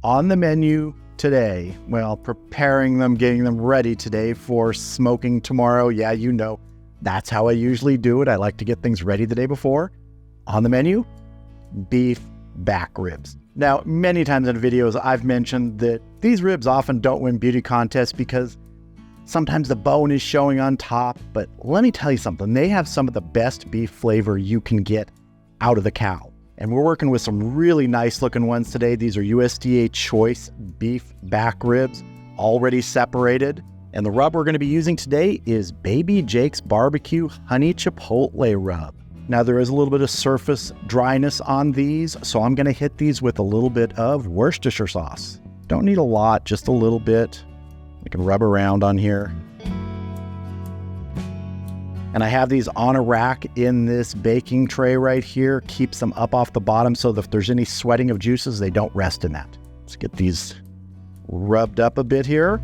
On the menu today, well, preparing them, getting them ready today for smoking tomorrow. Yeah, you know, that's how I usually do it. I like to get things ready the day before. On the menu, beef back ribs. Now, many times in videos, I've mentioned that these ribs often don't win beauty contests because sometimes the bone is showing on top. But let me tell you something, they have some of the best beef flavor you can get out of the cow. And we're working with some really nice looking ones today. These are USDA choice beef back ribs, already separated. And the rub we're going to be using today is Baby Jake's Barbecue Honey Chipotle Rub. Now there is a little bit of surface dryness on these, so I'm going to hit these with a little bit of Worcestershire sauce. Don't need a lot, just a little bit. I can rub around on here. And I have these on a rack in this baking tray right here. Keeps them up off the bottom so that if there's any sweating of juices, they don't rest in that. Let's get these rubbed up a bit here.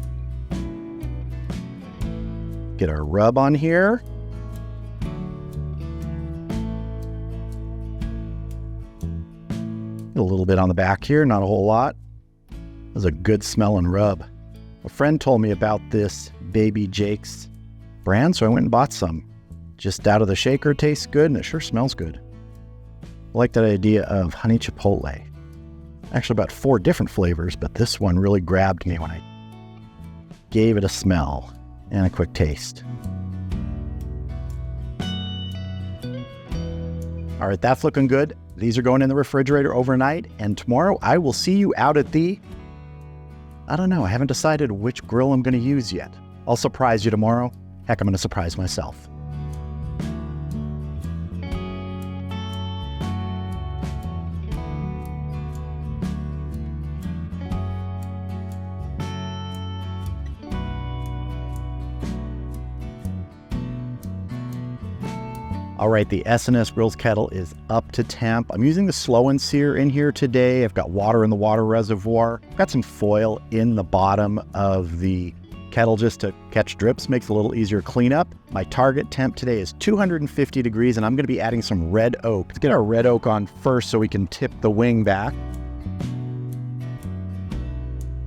Get our rub on here. Get a little bit on the back here, not a whole lot. That's a good smelling rub. A friend told me about this Baby Jake's brand, so I went and bought some. Just out of the shaker, tastes good, and it sure smells good. I like that idea of honey chipotle. Actually about 4 different flavors, but this one really grabbed me when I gave it a smell and a quick taste. All right, that's looking good. These are going in the refrigerator overnight, and tomorrow I will see you out at the, I don't know, I haven't decided which grill I'm going to use yet. I'll surprise you tomorrow. Heck, I'm going to surprise myself. All right, the S&S Grills kettle is up to temp. I'm using the slow and sear in here today. I've got water in the water reservoir. I've got some foil in the bottom of the kettle just to catch drips, makes it a little easier cleanup. My target temp today is 250 degrees, and I'm gonna be adding some red oak. Let's get our red oak on first so we can tip the wing back.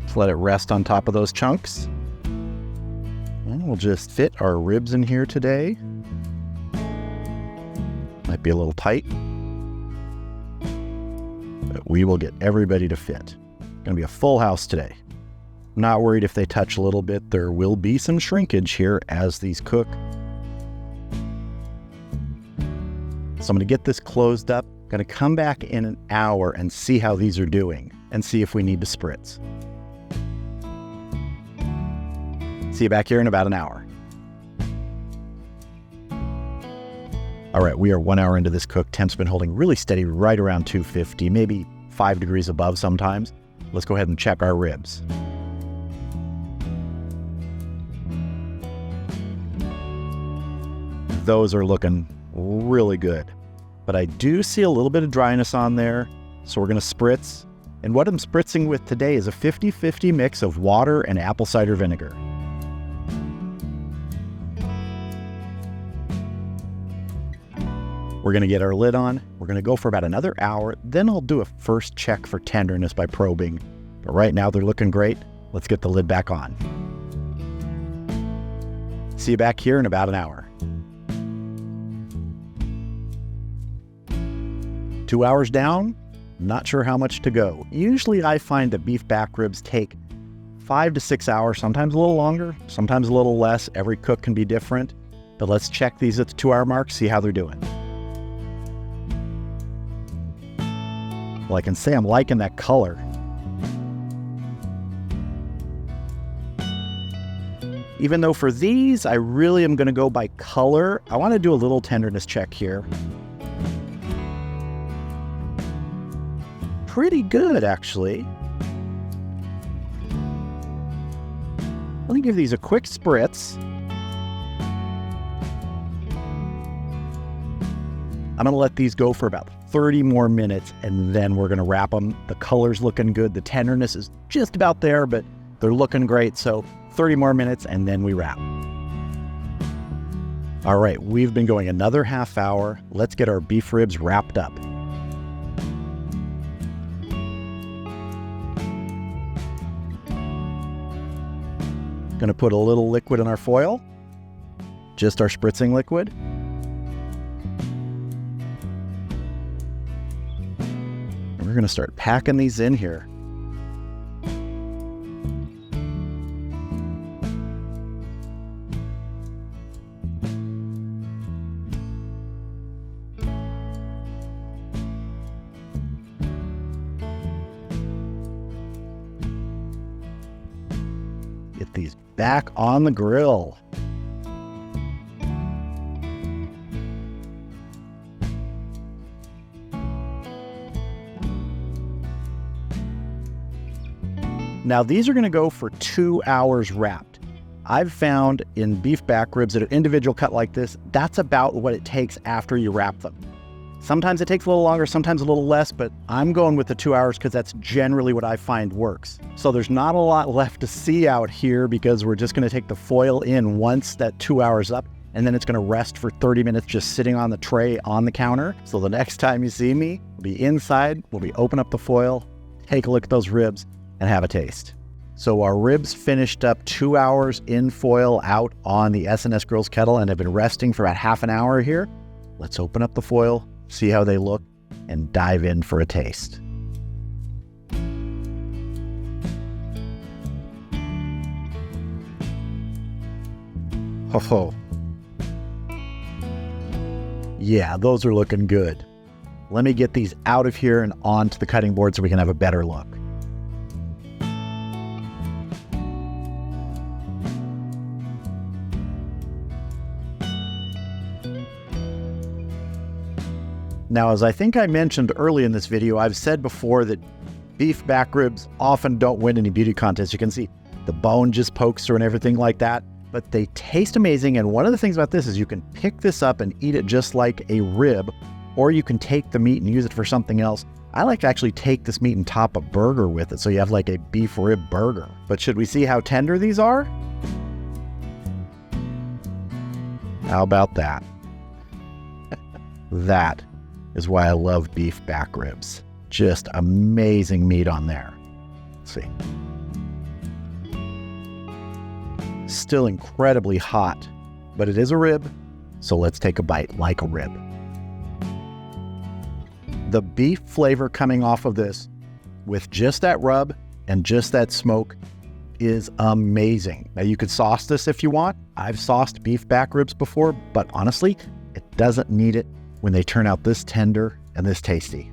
Let's let it rest on top of those chunks. And we'll just fit our ribs in here today. Might be a little tight, but we will get everybody to fit. Gonna be a full house today. Not worried if they touch a little bit. There will be some shrinkage here as these cook. So I'm gonna get this closed up. Gonna come back in an hour and see how these are doing and see if we need to spritz. See you back here in about an hour. All right, we are 1 hour into this cook. Temp's been holding really steady right around 250, maybe 5 degrees above sometimes. Let's go ahead and check our ribs. Those are looking really good, but I do see a little bit of dryness on there, so we're gonna spritz. And what I'm spritzing with today is a 50-50 mix of water and apple cider vinegar. We're gonna get our lid on. We're gonna go for about another hour. Then I'll do a first check for tenderness by probing. But right now they're looking great. Let's get the lid back on. See you back here in about an hour. 2 hours down, not sure how much to go. Usually I find that beef back ribs take 5 to 6 hours, sometimes a little longer, sometimes a little less. Every cook can be different. But let's check these at the 2 hour mark, see how they're doing. Well, I can say I'm liking that color. Even though for these, I really am gonna go by color, I wanna do a little tenderness check here. Pretty good, actually. Let me give these a quick spritz. I'm gonna let these go for about 30 more minutes, and then we're gonna wrap them. The color's looking good. The tenderness is just about there, but they're looking great. So 30 more minutes, and then we wrap. All right, we've been going another half hour. Let's get our beef ribs wrapped up. Gonna put a little liquid in our foil, just our spritzing liquid. And we're gonna start packing these in here. Get these back on the grill. Now these are going to go for 2 hours wrapped. I've found in beef back ribs that are individual cut like this, that's about what it takes after you wrap them. Sometimes it takes a little longer, sometimes a little less, but I'm going with the 2 hours because that's generally what I find works. So there's not a lot left to see out here because we're just going to take the foil in once that 2 hours up, and then it's going to rest for 30 minutes just sitting on the tray on the counter. So the next time you see me, we'll be inside, we'll be open up the foil, take a look at those ribs, and have a taste. So our ribs finished up 2 hours in foil out on the S&S Grills kettle and have been resting for about half an hour here. Let's open up the foil, see how they look, and dive in for a taste. Oh, yeah, those are looking good. Let me get these out of here and onto the cutting board so we can have a better look. Now, as I think I mentioned early in this video, I've said before that beef back ribs often don't win any beauty contests. You can see the bone just pokes through and everything like that, but they taste amazing. And one of the things about this is you can pick this up and eat it just like a rib, or you can take the meat and use it for something else. I like to actually take this meat and top a burger with it, so you have like a beef rib burger. But should we see how tender these are? How about that? That is why I love beef back ribs. Just amazing meat on there. Let's see. Still incredibly hot, but it is a rib, so let's take a bite like a rib. The beef flavor coming off of this with just that rub and just that smoke is amazing. Now you could sauce this if you want. I've sauced beef back ribs before, but honestly, it doesn't need it when they turn out this tender and this tasty.